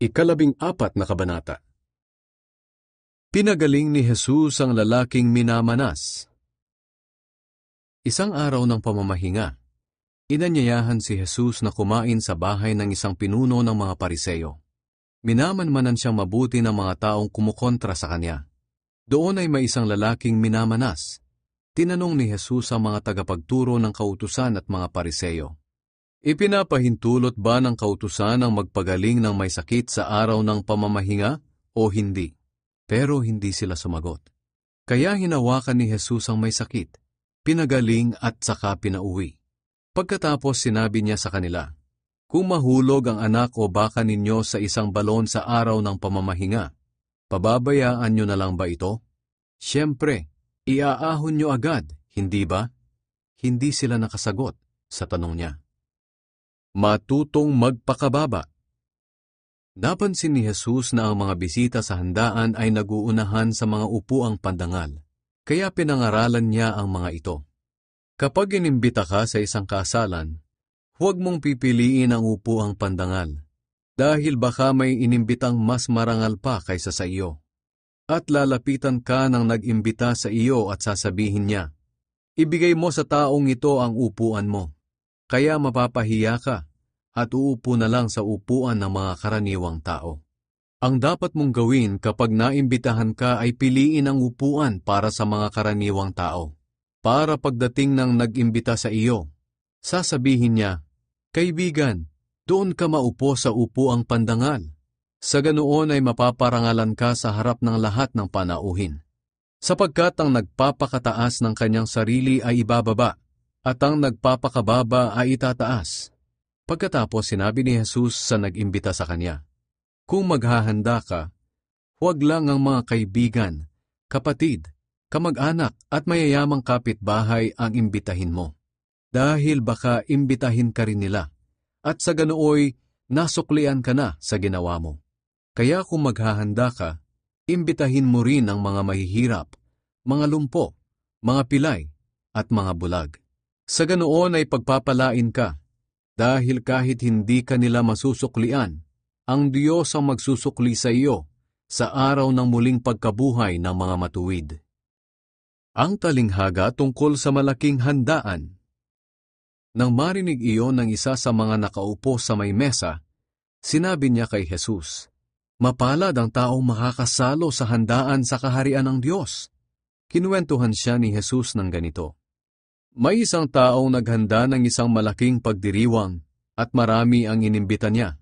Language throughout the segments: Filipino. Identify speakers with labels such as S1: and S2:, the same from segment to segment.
S1: Ikalabing-apat na kabanata. Pinagaling ni Jesus ang lalaking minamanas. Isang araw ng pamamahinga, inanyayahan si Jesus na kumain sa bahay ng isang pinuno ng mga Pariseo. Minamanmanan siyang mabuti ng mga taong kumukontra sa kanya. Doon ay may isang lalaking minamanas. Tinanong ni Jesus ang mga tagapagturo ng kautusan at mga Pariseo, "Ipinapahintulot ba ng kautusan ang magpagaling ng may sakit sa araw ng pamamahinga o hindi?" Pero hindi sila sumagot. Kaya hinawakan ni Jesus ang may sakit, pinagaling at saka pinauwi. Pagkatapos sinabi niya sa kanila, "Kung mahulog ang anak o baka ninyo sa isang balon sa araw ng pamamahinga, pababayaan nyo na lang ba ito? Siyempre, iaahon nyo agad, hindi ba?" Hindi sila nakasagot sa tanong niya. Matutong magpakababa. Napansin ni Jesus na ang mga bisita sa handaan ay naguunahan sa mga upuang pandangal, kaya pinangaralan niya ang mga ito. Kapag inimbita ka sa isang kasalan, huwag mong pipiliin ang upuang pandangal, dahil baka may inimbitang mas marangal pa kaysa sa iyo. At lalapitan ka ng nag-imbita sa iyo at sasabihin niya, "Ibigay mo sa taong ito ang upuan mo." Kaya mapapahiya ka at uupo na lang sa upuan ng mga karaniwang tao. Ang dapat mong gawin kapag naimbitahan ka ay piliin ang upuan para sa mga karaniwang tao. Para pagdating ng nag-imbita sa iyo, sasabihin niya, "Kaibigan, doon ka maupo sa upuang pandangal." Sa ganoon ay mapaparangalan ka sa harap ng lahat ng panauhin. Sapagkat ang nagpapakataas ng kanyang sarili ay ibababa, at ang nagpapakababa ay itataas. Pagkatapos sinabi ni Jesus sa nag-imbita sa kanya, "Kung maghahanda ka, huwag lang ang mga kaibigan, kapatid, kamag-anak at mayayamang kapitbahay ang imbitahin mo. Dahil baka imbitahin ka rin nila, at sa ganooy nasuklian ka na sa ginawa mo. Kaya kung maghahanda ka, imbitahin mo rin ang mga mahihirap, mga lumpo, mga pilay, at mga bulag. Sa ganoon ay pagpapalain ka, dahil kahit hindi ka nila masusuklian, ang Diyos ang magsusukli sa iyo sa araw ng muling pagkabuhay ng mga matuwid." Ang talinghaga tungkol sa malaking handaan. Nang marinig iyon ng isa sa mga nakaupo sa may mesa, sinabi niya kay Jesus, "Mapalad ang taong makakasalo sa handaan sa kaharian ng Diyos." Kinuwentuhan siya ni Jesus ng ganito, "May isang taong naghanda ng isang malaking pagdiriwang at marami ang inimbita niya.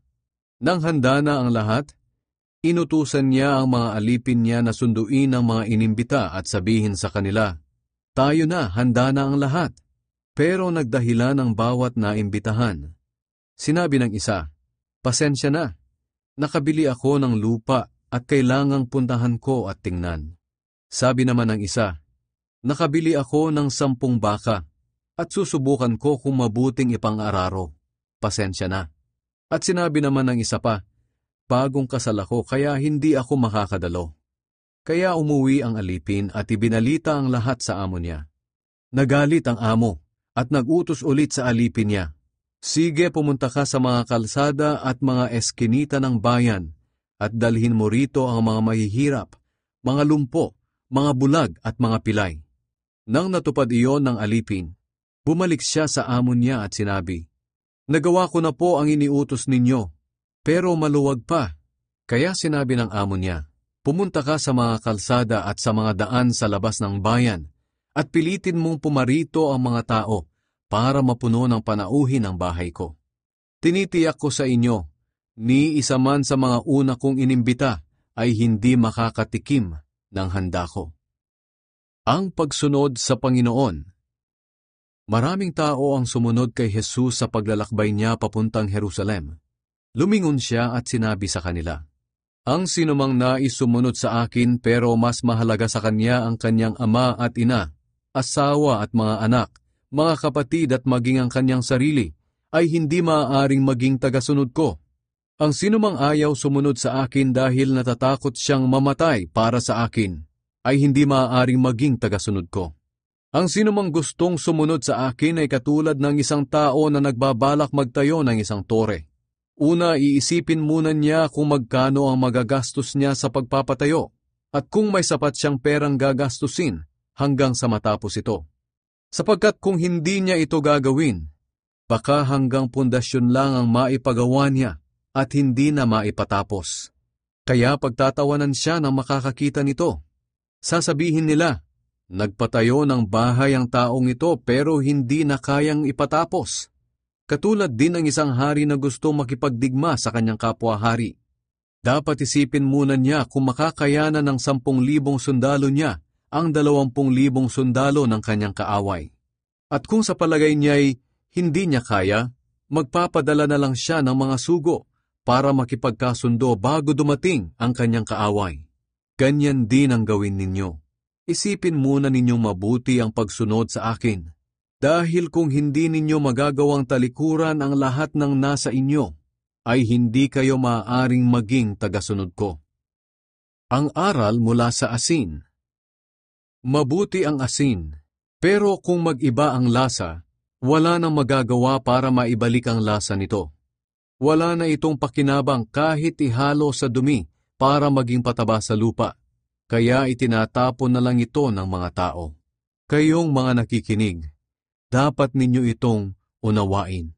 S1: Nang handa na ang lahat, inutusan niya ang mga alipin niya na sunduin ang mga inimbita at sabihin sa kanila, 'Tayo na, handa na ang lahat.' Pero nagdahilan ang bawat naimbitahan. Sinabi ng isa, 'Pasensya na, nakabili ako ng lupa at kailangang puntahan ko at tingnan.' Sabi naman ng isa, 'Nakabili ako ng 10 baka at susubukan ko kung mabuting ipang-araro. Pasensya na.' At sinabi naman ng isa pa, 'Bagong kasal ako kaya hindi ako makakadalo.' Kaya umuwi ang alipin at ibinalita ang lahat sa amo niya. Nagalit ang amo at nag-utos ulit sa alipin niya, 'Sige, pumunta ka sa mga kalsada at mga eskinita ng bayan at dalhin mo rito ang mga mahihirap, mga lumpo, mga bulag at mga pilay.' Nang natupad iyon ng alipin, bumalik siya sa amo niya at sinabi, 'Nagawa ko na po ang iniutos ninyo, pero maluwag pa.' Kaya sinabi ng amo niya, 'Pumunta ka sa mga kalsada at sa mga daan sa labas ng bayan, at pilitin mong pumarito ang mga tao para mapuno ng panauhin ang bahay ko. Tinitiyak ko sa inyo, ni isa man sa mga una kong inimbita ay hindi makakatikim ng handa ko.'" Ang pagsunod sa Panginoon. Maraming tao ang sumunod kay Jesus sa paglalakbay niya papuntang Jerusalem. Lumingon siya at sinabi sa kanila, "Ang sinumang nais sumunod sa akin pero mas mahalaga sa kanya ang kanyang ama at ina, asawa at mga anak, mga kapatid at maging ang kanyang sarili, ay hindi maaaring maging tagasunod ko. Ang sinumang ayaw sumunod sa akin dahil natatakot siyang mamatay para sa akin, ay hindi maaaring maging tagasunod ko. Ang sinumang gustong sumunod sa akin ay katulad ng isang tao na nagbabalak magtayo ng isang tore. Una, iisipin muna niya kung magkano ang magagastos niya sa pagpapatayo at kung may sapat siyang perang gagastusin hanggang sa matapos ito. Sapagkat kung hindi niya ito gagawin, baka hanggang pundasyon lang ang maipagawa niya at hindi na maipatapos. Kaya pagtatawanan siya ng makakakita nito. Sasabihin nila, nagpatayo ng bahay ang taong ito pero hindi na kayang ipatapos. Katulad din ng isang hari na gusto makipagdigma sa kanyang kapwa-hari. Dapat isipin muna niya kung makakayanan ng 10,000 sundalo niya ang 20,000 sundalo ng kanyang kaaway. At kung sa palagay niya'y hindi niya kaya, magpapadala na lang siya ng mga sugo para makipagkasundo bago dumating ang kanyang kaaway. Ganyan din ang gawin ninyo. Isipin muna ninyong mabuti ang pagsunod sa akin. Dahil kung hindi ninyo magagawang talikuran ang lahat ng nasa inyo, ay hindi kayo maaaring maging tagasunod ko. Ang aral mula sa asin. Mabuti ang asin, pero kung mag-iba ang lasa, wala nang magagawa para maibalik ang lasa nito. Wala na itong pakinabang kahit ihalo sa dumi para maging pataba sa lupa, kaya itinatapon na lang ito ng mga tao. Kayong mga nakikinig, dapat ninyo itong unawain.